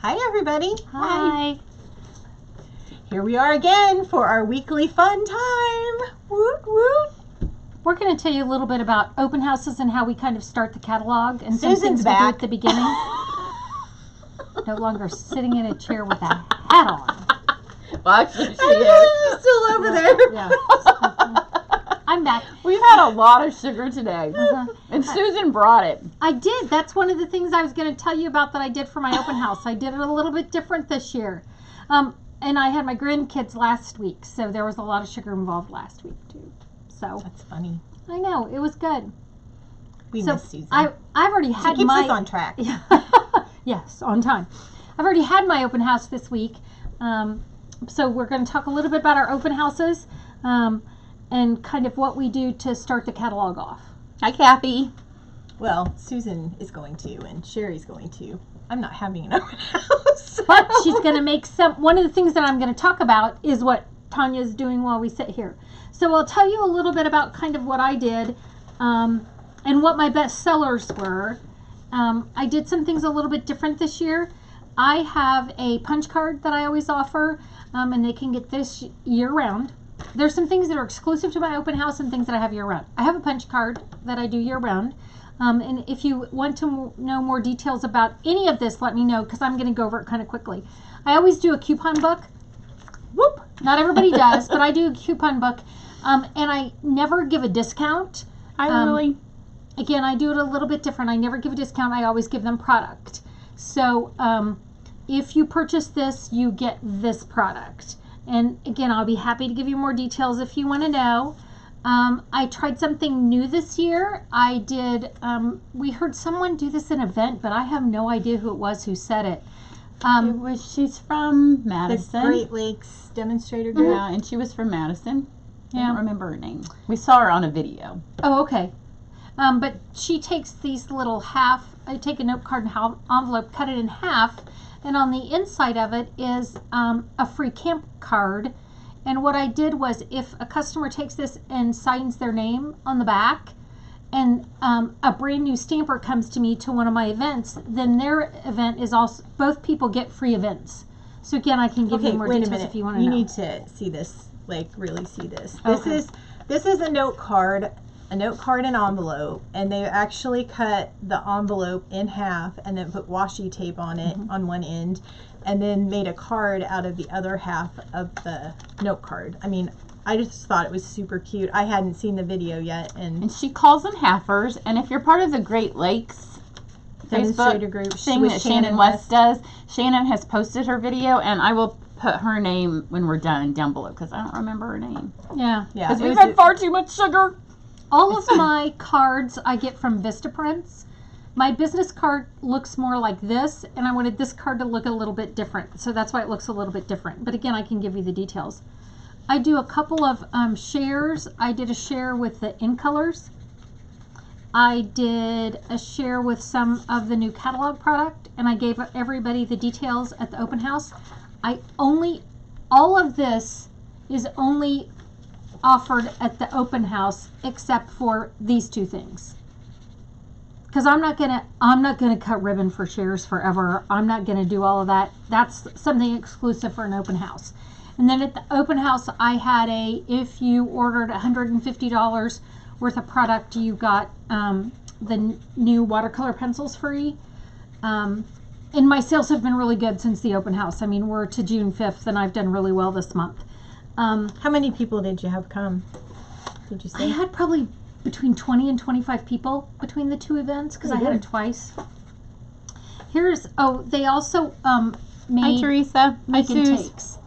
Hi, everybody. Hi. Here we are again for our weekly fun time. Woot woot. We're going to tell you a little bit about open houses and how we kind of start the catalog and some Susan's things we do back at the beginning. No longer sitting in a chair with a hat on. Well, actually, she is. She's still over there. Yeah. I'm back. We've had a lot of sugar today. And Susan brought it. I did. That's one of the things I was going to tell you about that I did for my open house. I did it a little bit different this year. And I had my grandkids last week, so there was a lot of sugar involved last week, too. So That's funny. I know. It was good. We miss Susan. I've already had she keeps my... us on track. Yes, on time. I've already had my open house this week. So we're going to talk a little bit about our open houses and kind of what we do to start the catalog off. Hi, Kathy. Well, Susan is going to, and Sherry's going to. I'm not having an open house. But she's going to make one of the things that I'm going to talk about is what Tanya's doing while we sit here. So I'll tell you a little bit about kind of what I did and what my best sellers were. I did some things a little bit different this year. I have a punch card that I always offer, and they can get this year round. There's some things that are exclusive to my open house and things that I have year round. I have a punch card that I do year round. And if you want to know more details about any of this, let me know, because I'm going to go over it kind of quickly. I always do a coupon book. Whoop! Not everybody does, but I do a coupon book. And I never give a discount. Again, I do it a little bit different. I never give a discount. I always give them product. So if you purchase this, you get this product. And again, I'll be happy to give you more details if you want to know. I tried something new this year. I did, we heard someone do this in an event, but I have no idea who it was who said it. She's from Madison. The Great Lakes Demonstrator group. Yeah, and she was from Madison. I Yeah. don't remember her name. We saw her on a video. Oh, okay. But she takes these little I take a note card and envelope, cut it in half, and on the inside of it is a free camp card. And what I did was, if a customer takes this and signs their name on the back, and a brand new stamper comes to me to one of my events, then their event is also, both people get free events. So again, I can give you more details if you want to know. You need to see this, like really see this. Okay. This is a note card and envelope, and they actually cut the envelope in half and then put washi tape on it on one end, and then made a card out of the other half of the note card. I mean, I just thought it was super cute. I hadn't seen the video yet, and she calls them halfers. And if you're part of the Great Lakes Demonstrator Facebook group thing with that Shannon West does, Shannon has posted her video, and I will put her name when we're done down below, because I don't remember her name. Yeah. Because we've had far too much sugar. All of my cards I get from Vistaprints. My business card looks more like this, and I wanted this card to look a little bit different. So that's why it looks a little bit different. But again, I can give you the details. I do a couple of shares. I did a share with the in colors. I did a share with some of the new catalog product, and I gave everybody the details at the open house. All of this is only offered at the open house except for these two things, because I'm not gonna cut ribbon for shares forever. I'm not gonna do all of that. That's something exclusive for an open house. And then at the open house, I had if you ordered $150 worth of product, you got the new watercolor pencils free. And my sales have been really good since the open house. I mean, we're to June 5th, and I've done really well this month. how many people did you have come? Did you say? I had probably between 20 and 25 people between the two events, because I had it twice. They also made Hi, Teresa. make and takes.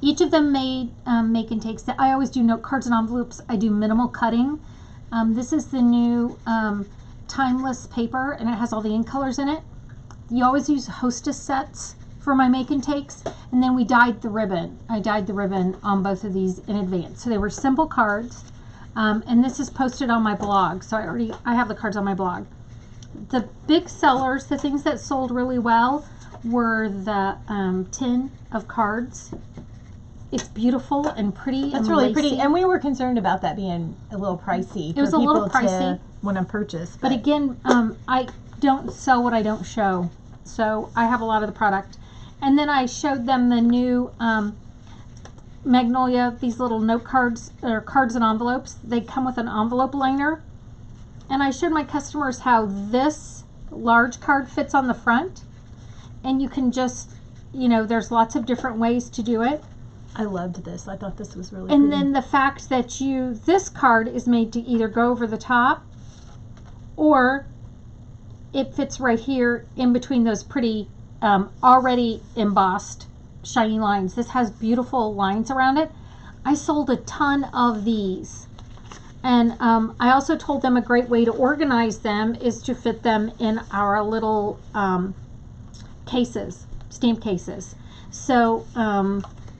Each of them made make and takes. I always do note cards and envelopes. I do minimal cutting. This is the new timeless paper, and it has all the ink colors in it. You always use hostess sets for my make and takes, and then we dyed the ribbon. I dyed the ribbon on both of these in advance. So they were simple cards, and this is posted on my blog. So I have the cards on my blog. The big sellers, the things that sold really well, were the tin of cards. It's beautiful and pretty. That's really pretty, and we were concerned about that being a little pricey. It was a little pricey to want to purchase, but again, I don't sell what I don't show, so I have a lot of the product. And then I showed them the new Magnolia, these little note cards, or cards and envelopes. They come with an envelope liner. And I showed my customers how this large card fits on the front. And you can just, there's lots of different ways to do it. I loved this. I thought this was really And pretty. then the fact that this card is made to either go over the top, or it fits right here in between those pretty already embossed shiny lines. This has beautiful lines around it. I sold a ton of these. And I also told them a great way to organize them is to fit them in our little cases, stamp cases. So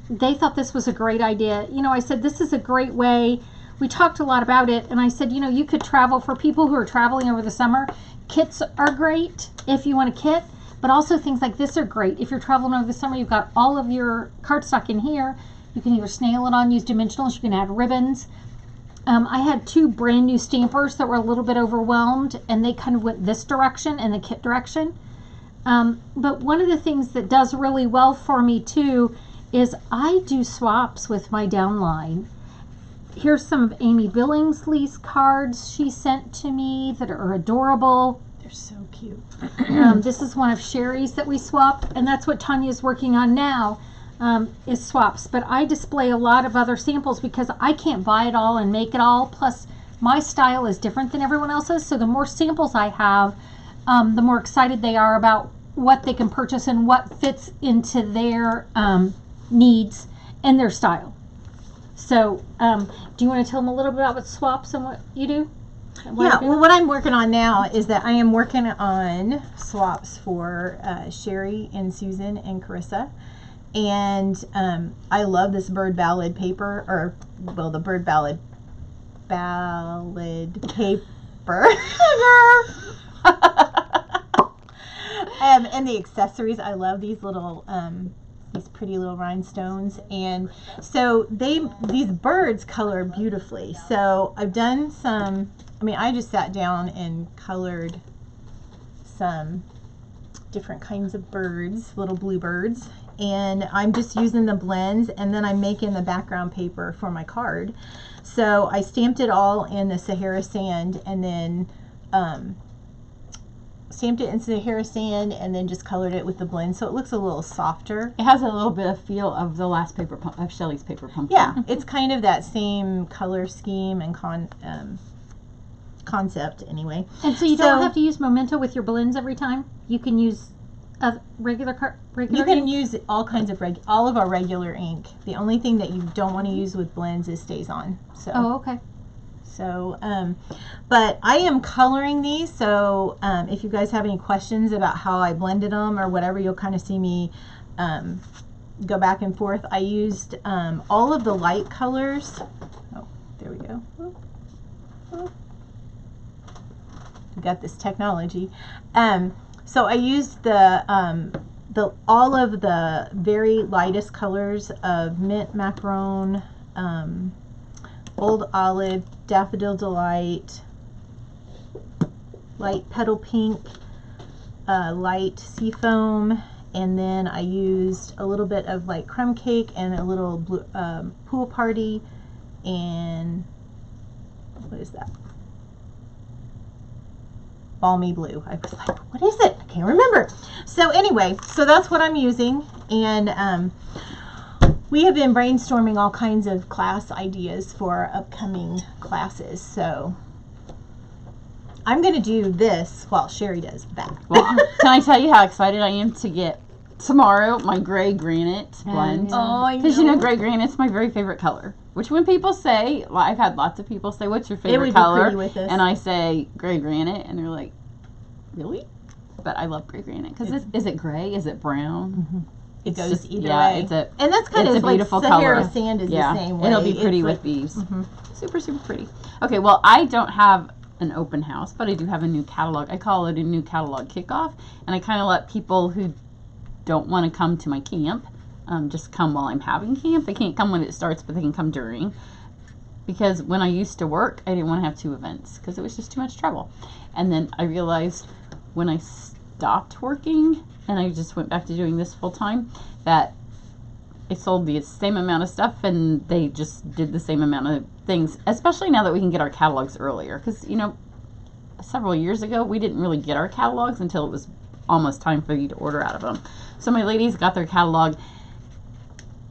they thought this was a great idea. I said, this is a great way. We talked a lot about it, and I said, you could travel, for people who are traveling over the summer, kits are great if you want a kit, but also things like this are great. If you're traveling over the summer, you've got all of your cardstock in here. You can either snail it on, use dimensionals, you can add ribbons. I had 2 brand new stampers that were a little bit overwhelmed, and they kind of went this direction and the kit direction. But one of the things that does really well for me too is I do swaps with my downline. Here's some of Amy Billingsley's cards she sent to me that are adorable. They're so cute. This is one of Sherry's that we swapped, and that's what Tanya's working on now, is swaps. But I display a lot of other samples because I can't buy it all and make it all. Plus, my style is different than everyone else's, so the more samples I have, the more excited they are about what they can purchase and what fits into their needs and their style. So, do you want to tell them a little bit about what swaps and what you do? What I'm working on now is that I am working on swaps for Sherry and Susan and Carissa. And I love this Bird Ballad paper, the Bird Ballad paper. And the accessories. I love these little these pretty little rhinestones, and so these birds color beautifully. So I've done some, I just sat down and colored some different kinds of birds, little bluebirds, and I'm just using the blends, and then I'm making the background paper for my card. So I stamped it all in the Sahara sand, and then stamped it in Sahara sand, and then just colored it with the blend, so it looks a little softer. It has a little bit of feel of the last paper of Shelley's paper pumpkin. Yeah, it's kind of that same color scheme and concept anyway. And so you don't have to use Memento with your blends every time. You can use a regular You can ink? use all kinds of all of our regular ink. The only thing that you don't want to use with blends is stays on. So. Oh, okay. So, but I am coloring these, so if you guys have any questions about how I blended them or whatever, you'll kind of see me go back and forth. I used all of the light colors. Oh, there we go. We got this technology. So I used all of the very lightest colors of mint macaron, Old Olive, Daffodil Delight, light petal pink, light seafoam, and then I used a little bit of like crumb cake and a little blue, pool party, and what is that? Balmy blue. I was like, what is it? I can't remember. So anyway, so that's what I'm using, and we have been brainstorming all kinds of class ideas for our upcoming classes. So I'm going to do this while Sherry does that. Well, can I tell you how excited I am to get tomorrow my gray granite blend? Oh, I know. Because gray granite's my very favorite color. Which when people say, I've had lots of people say, what's your It favorite would be color? pretty with this. And I say gray granite, and they're like, really? But I love gray granite because is it gray? Is it brown? Mm-hmm. It goes just, either yeah, way. And that's kind it's of a like beautiful Sahara color. sand is Yeah, the same way. it'll be pretty It's with like, these. mm-hmm. Super, super pretty. Okay, well, I don't have an open house, but I do have a new catalog. I call it a new catalog kickoff, and I kind of let people who don't want to come to my camp just come while I'm having camp. They can't come when it starts, but they can come during. Because when I used to work, I didn't want to have 2 events because it was just too much trouble. And then I realized when I stopped working and I just went back to doing this full time, that I sold the same amount of stuff and they just did the same amount of things, especially now that we can get our catalogs earlier. Because, you know, several years ago, we didn't really get our catalogs until it was almost time for you to order out of them. So my ladies got their catalog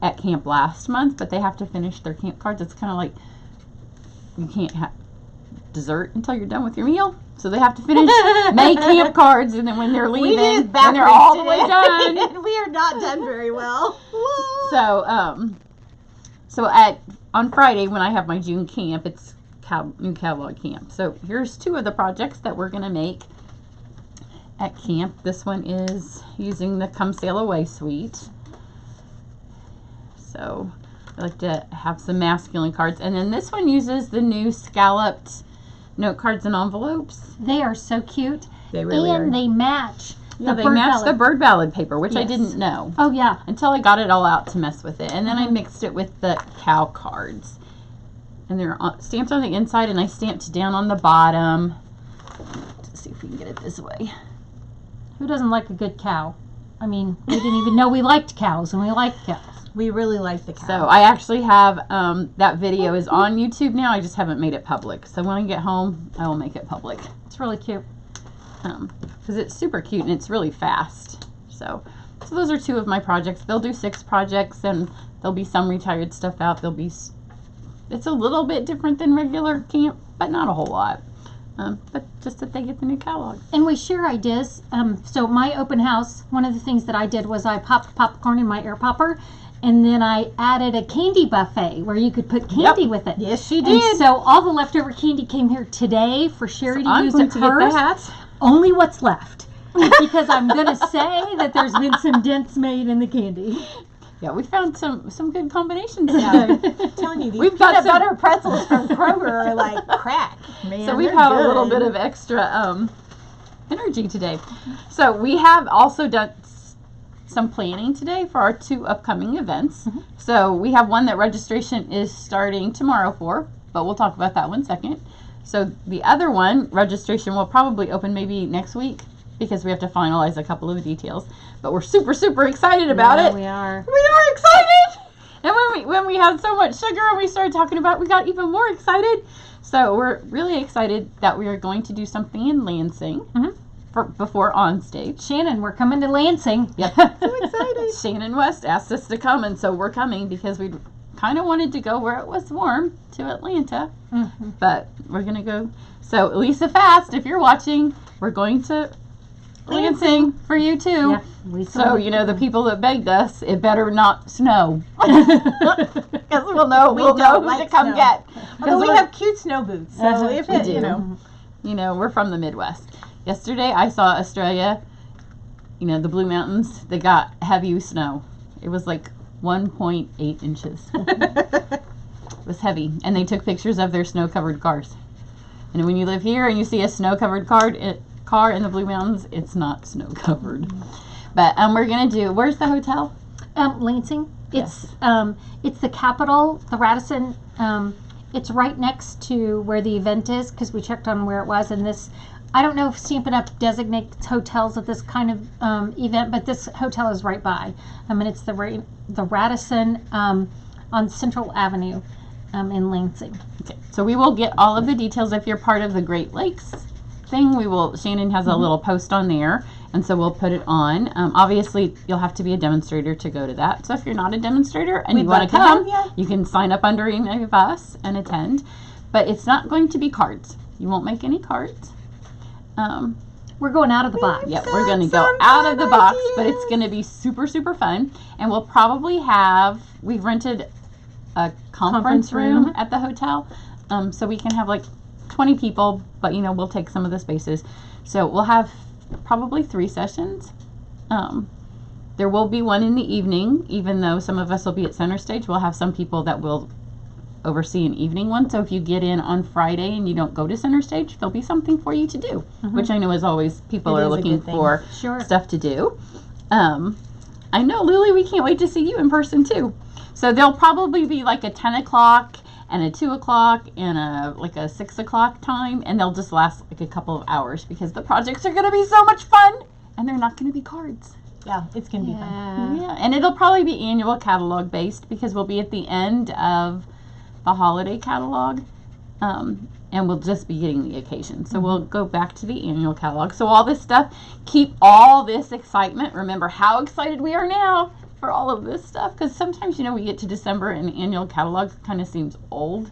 at camp last month, but they have to finish their camp cards. It's kind of like you can't have dessert until you're done with your meal. So they have to finish May camp cards, and then when they're leaving, then they're all the way done. And we are not done very well. So, on Friday when I have my June camp, it's new catalog camp. So here's two of the projects that we're gonna make at camp. This one is using the Come Sail Away suite. So I like to have some masculine cards, and then this one uses the new scalloped note cards and envelopes. They are so cute. They really are. And they match. Yeah, they match the bird ballad paper, which I didn't know. Oh, yeah. Until I got it all out to mess with it. And then I mixed it with the cow cards. And they're stamped on the inside, and I stamped down on the bottom. Let's see if we can get it this way. Who doesn't like a good cow? I mean, we didn't even know we liked cows, and we like cows. We really like the cow. So I actually have, that video is on YouTube now. I just haven't made it public. So when I get home, I will make it public. It's really cute. Because it's super cute and it's really fast. So those are two of my projects. They'll do 6 projects, and there'll be some retired stuff out. It's a little bit different than regular camp, but not a whole lot. But just that they get the new catalog. And we share ideas. So my open house, one of the things that I did was I popped popcorn in my air popper, and then I added a candy buffet where you could put candy with it. Yes, she did. And so all the leftover candy came here today for Sherry to use at hers. That. Only what's left. Because I'm going to say that there's been some dents made in the candy. Yeah, we found some good combinations now. I'm telling you, these We've got peanut butter pretzels from Kroger are like crack. Man, so we've they're had good. a little bit of extra energy today. So we have also done some planning today for our 2 upcoming events. So we have one that registration is starting tomorrow for, but we'll talk about that one second. So the other one, registration will probably open maybe next week because we have to finalize a couple of details. But we're super, super excited about it. We are. We are excited! And when we had so much sugar and we started talking about it, we got even more excited. So we're really excited that we are going to do something in Lansing before OnStage. Shannon, we're coming to Lansing. Yep. So excited. Shannon West asked us to come, and so we're coming because we kind of wanted to go where it was warm, to Atlanta. But we're going to go. So Lisa Fast, if you're watching, we're going to Lansing for you too. Yeah, Lisa. So, you know, the people that begged us, it better not snow. Because we'll know who to come snow. get. Although we have cute snow boots, so if we it, do. You know, we're from the Midwest. Yesterday I saw Australia, you know, the Blue Mountains, they got heavy snow. It was like 1.8 inches. It was heavy. And they took pictures of their snow-covered cars. And when you live here and you see a snow-covered car in the Blue Mountains, it's not snow-covered. But we're going to do, where's the hotel? Lansing. It's the Capitol, the Radisson. It's right next to where the event is because we checked on where it was. And this, I don't know if Stampin' Up designates hotels at this kind of event, but this hotel is right by. And it's the Radisson on Central Avenue in Lansing. Okay, so we will get all of the details if you're part of the Great Lakes thing. Shannon has a little post on there, and so we'll put it on. Obviously, you'll have to be a demonstrator to go to that. So if you're not a demonstrator and you want to come, you can sign up under any of us and attend. But it's not going to be cards. You won't make any cards. We're going out of the box. Yeah, we're going to go out of the box, but it's going to be super, super fun. And we'll probably we've rented a conference room at the hotel, so we can have like 20 people, but you know, we'll take some of the spaces. So we'll have probably 3 sessions. There will be one in the evening, even though some of us will be at center stage. We'll have some people that will oversee an evening one. So if you get in on Friday and you don't go to center stage, there'll be something for you to do, which I know is always people are looking for stuff to do. I know, Lily, we can't wait to see you in person too. So there'll probably be like a 10 o'clock and a 2 o'clock and a 6 o'clock time, and they'll just last like a couple of hours because the projects are going to be so much fun and they're not going to be cards. Yeah, it's going to be fun. Yeah, and it'll probably be annual catalog based because we'll be at the end of the holiday catalog, and we'll just be getting the occasion. So we'll go back to the annual catalog. So all this stuff, keep all this excitement. Remember how excited we are now for all of this stuff, because sometimes, you know, we get to December and the annual catalog kind of seems old.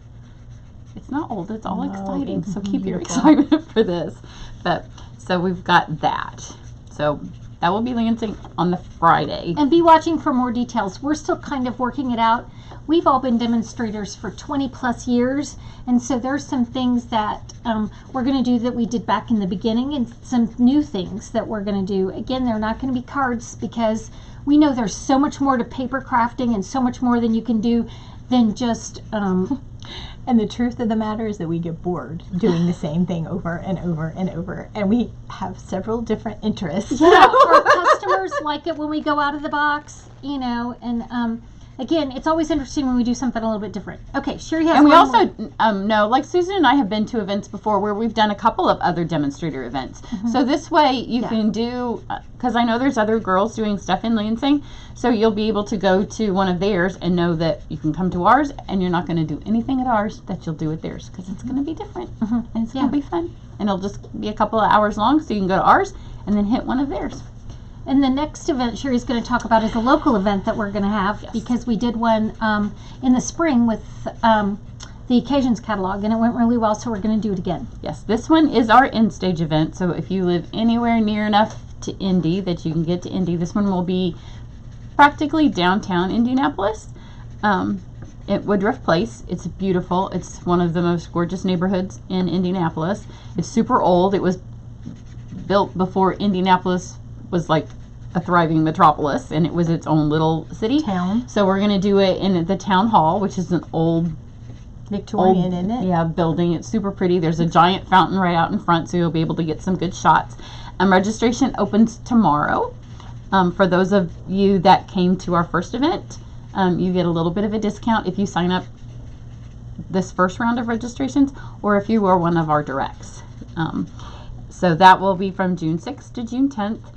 It's not old, it's all exciting. So keep your excitement for this. But so we've got that. So that will be Lansing on the Friday. And be watching for more details. We're still kind of working it out. We've all been demonstrators for 20 plus years, and so there's some things that we're going to do that we did back in the beginning, and some new things that we're going to do. Again, they're not going to be cards because we know there's so much more to paper crafting and so much more than you can do than just And the truth of the matter is that we get bored doing the same thing over and over and over, and we have several different interests. yeah, our customers like it when we go out of the box, you know, and again, it's always interesting when we do something a little bit different. Okay, Sherry has And we one also more. know, like Susan and I have been to events before where we've done a couple of other demonstrator events. So this way you can do, because I know there's other girls doing stuff in Lansing, so you'll be able to go to one of theirs and know that you can come to ours and you're not going to do anything at ours that you'll do at theirs, because it's going to be different and it's going to be fun. And it'll just be a couple of hours long, so you can go to ours and then hit one of theirs. And the next event Sherry's going to talk about is a local event that we're going to have, because we did one in the spring with the occasions catalog, and it went really well, so we're going to do it again. Yes, this one is our in-stage event, so if you live anywhere near enough to Indy that you can get to Indy, this one will be practically downtown Indianapolis at Woodruff Place. It's beautiful. It's one of the most gorgeous neighborhoods in Indianapolis. It's super old. It was built before Indianapolis was like a thriving metropolis, and it was its own little city. Town. So we're going to do it in the town hall, which is an old Victorian, isn't it? Yeah, building. It's super pretty. There's a giant fountain right out in front, so you'll be able to get some good shots. Registration opens tomorrow. For those of you that came to our first event, you get a little bit of a discount if you sign up this first round of registrations, or if you are one of our directs. So that will be from June 6th to June 10th.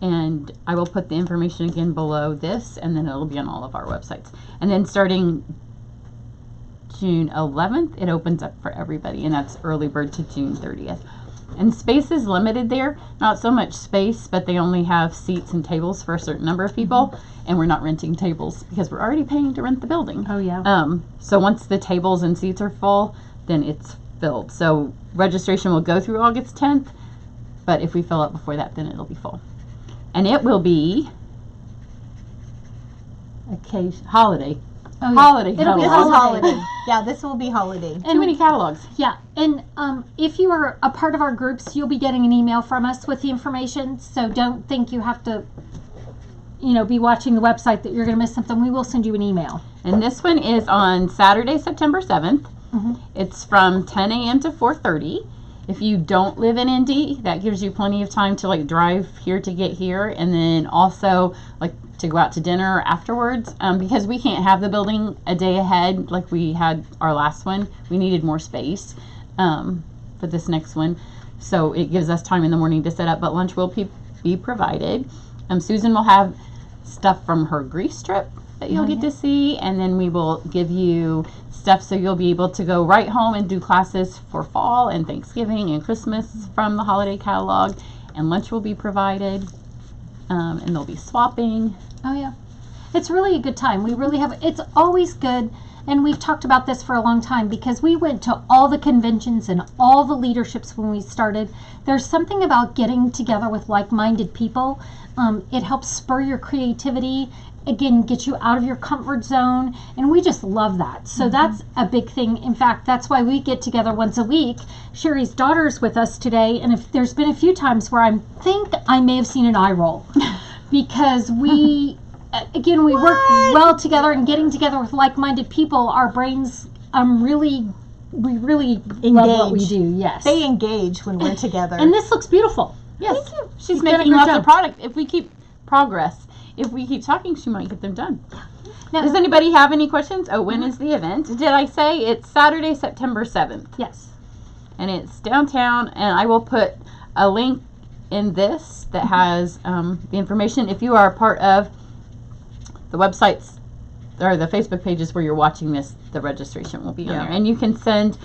And I will put the information again below this, and then it'll be on all of our websites. And then starting June 11th, it opens up for everybody, and that's early bird to June 30th. And space is limited there. Not so much space, but they only have seats and tables for a certain number of people, and we're not renting tables because we're already paying to rent the building. Oh, yeah. So once the tables and seats are full, then it's filled. So registration will go through August 10th, but if we fill up before that, then it'll be full. And it will be holiday. Oh, yeah. Holiday. It'll be catalog. holiday. Yeah, this will be holiday. Too many catalogs. Yeah, and if you are a part of our groups, you'll be getting an email from us with the information, so don't think you have to, you know, be watching the website that you're going to miss something. We will send you an email. And this one is on Saturday, September 7th. It's from 10 a.m. to 4:30. If you don't live in Indy, that gives you plenty of time to like drive here to get here, and then also like to go out to dinner afterwards, because we can't have the building a day ahead like we had our last one. We needed more space for this next one, so it gives us time in the morning to set up, but lunch will be provided. Susan will have stuff from her Grease trip that you'll get to see, and then we will give you stuff so you'll be able to go right home and do classes for fall and Thanksgiving and Christmas from the holiday catalog, and lunch will be provided, and there'll be swapping. Oh, yeah. It's really a good time. We really have, it's always good, and we've talked about this for a long time because we went to all the conventions and all the leaderships when we started. There's something about getting together with like-minded people. It helps spur your creativity, again, get you out of your comfort zone, and we just love that. So that's a big thing. In fact, that's why we get together once a week. Sherry's daughter's with us today, and if there's been a few times where I think I may have seen an eye roll because we again, we work well together, and getting together with like-minded people, our brains we really love what we do. Yes, They engage when we're together. and this looks beautiful. Yes, Thank you. she's You've done a making good lots job. of product. If we keep If we keep talking, she might get them done. Now, Does anybody have any questions? Oh, when is the event? Did I say it's Saturday, September 7th? yes. And it's downtown, and I will put a link in this that has the information. If you are a part of the websites or the Facebook pages where you're watching this, the registration will be on there. And you can send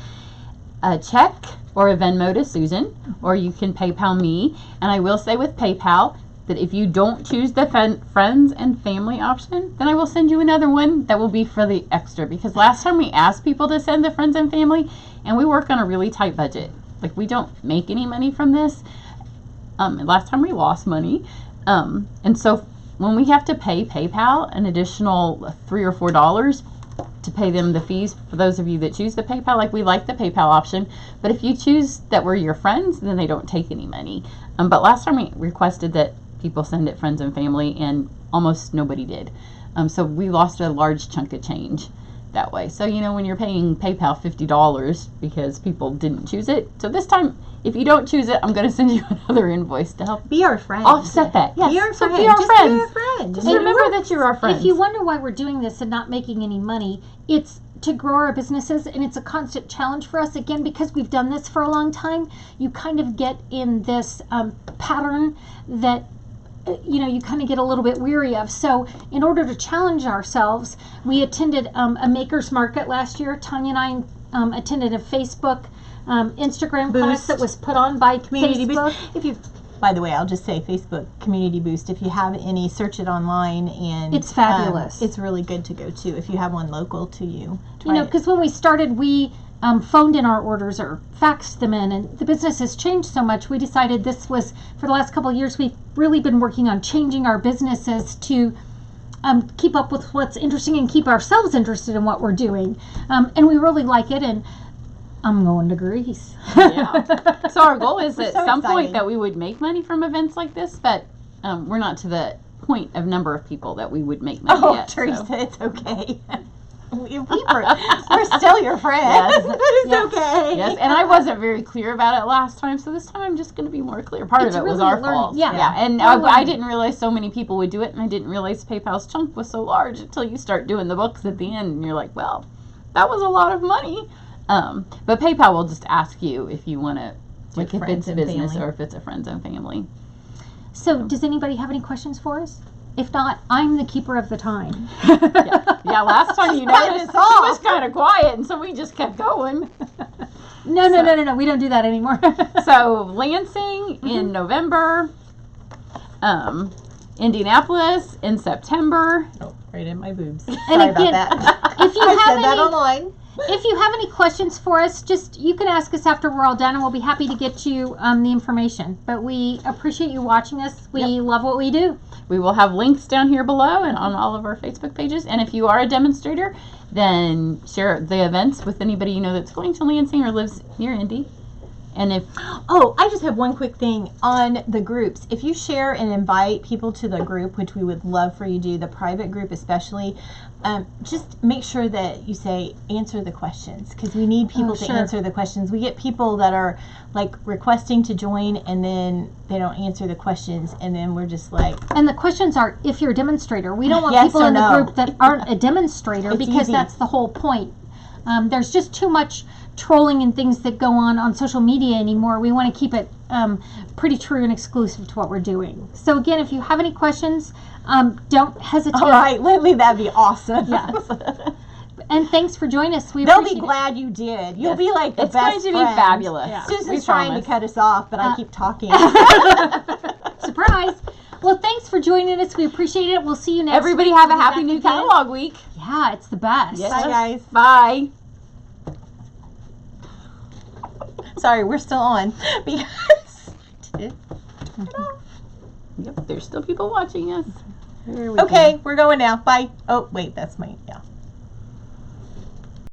a check or a Venmo to Susan, or you can PayPal me. And I will say with PayPal that if you don't choose the friends and family option, then I will send you another one that will be for the extra. Because last time we asked people to send the friends and family, and we work on a really tight budget. Like, we don't make any money from this. Last time we lost money. And so when we have to pay PayPal an additional $3 or $4 to pay them the fees, for those of you that choose the PayPal, like, we like the PayPal option, but if you choose that we're your friends, then they don't take any money. But last time we requested that people send it friends and family, and almost nobody did. So we lost a large chunk of change that way. So, you know, when you're paying PayPal $50 because people didn't choose it, so this time, if you don't choose it, I'm going to send you another invoice to help be our friend. offset that. Yes. Be our So friend. be our Just friends. be our friend. Just remember that you're our friends. If you wonder why we're doing this and not making any money, it's to grow our businesses, and it's a constant challenge for us. Again, because we've done this for a long time, you kind of get in this pattern that you kind of get a little bit weary of. So in order to challenge ourselves, we attended a maker's market last year. Tanya and I attended a Facebook Instagram class that was put on by Community Facebook. Boost. If you, by the way, I'll just say Facebook Community Boost. If you have any, search it online, and It's fabulous. It's really good to go to if you have one local to you. You know, because when we started, we phoned in our orders or faxed them in, and the business has changed so much. We decided this was, for the last couple of years, we've really been working on changing our businesses to keep up with what's interesting and keep ourselves interested in what we're doing. And we really like it, and I'm going to Greece. Yeah. So our goal is at so some point excited. that we would make money from events like this, but we're not to the point of number of people that we would make money Oh, yet. Teresa, So. it's okay. We're still your friends. Yes. But it's Yes. okay. Yes, and I wasn't very clear about it last time, so this time I'm just going to be more clear. Part It's of it was really our learning. fault. Yeah. And We're I learning. didn't realize so many people would do it, and I didn't realize PayPal's chunk was so large until you start doing the books at the end, and you're like, well, that was a lot of money. But PayPal will just ask you if you want to, like, if friends it's a and business family. or if it's a friends and family. So does anybody have any questions for us? If not, I'm the keeper of the time. Yeah, last time you Cut noticed us it off. was kind of quiet, and so we just kept going. No, we don't do that anymore. So Lansing in November, Indianapolis in September. Oh, right in my boobs. And Sorry again, about that. if you I have said that any, online. if you have any questions for us, you can ask us after we're all done, and we'll be happy to get you the information. But we appreciate you watching us. We love what we do. We will have links down here below and on all of our Facebook pages. And if you are a demonstrator, then share the events with anybody you know that's going to Lansing or lives near Indy. And if Oh, I just have one quick thing on the groups. If you share and invite people to the group, which we would love for you to do, the private group especially, just make sure that you say, answer the questions, because we need people to sure. answer the questions. We get people that are like requesting to join, and then they don't answer the questions, and then we're just like, And the questions are, if you're a demonstrator. We don't want Yes people or in the no. group that aren't a demonstrator, It's because easy. that's the whole point. There's just too much trolling and things that go on social media anymore. We want to keep it pretty true and exclusive to what we're doing. So again, if you have any questions, don't hesitate. all right, Lily, that'd be awesome. Yeah. And thanks for joining us. We They'll be appreciate it. glad you did. You'll Yes. be like the It's best going to be friend. fabulous. Yeah. We Susan's trying promise. to cut us off, but I keep talking. Surprise. Well, thanks for joining us. We appreciate it. We'll see you next Everybody week. have a We'll be happy back new again. catalog week. Yeah, it's the best. Yes. Bye, guys. Bye. Sorry, we're still on because Yep, there's still people watching us. okay, we're going now. Bye. Oh, wait, that's my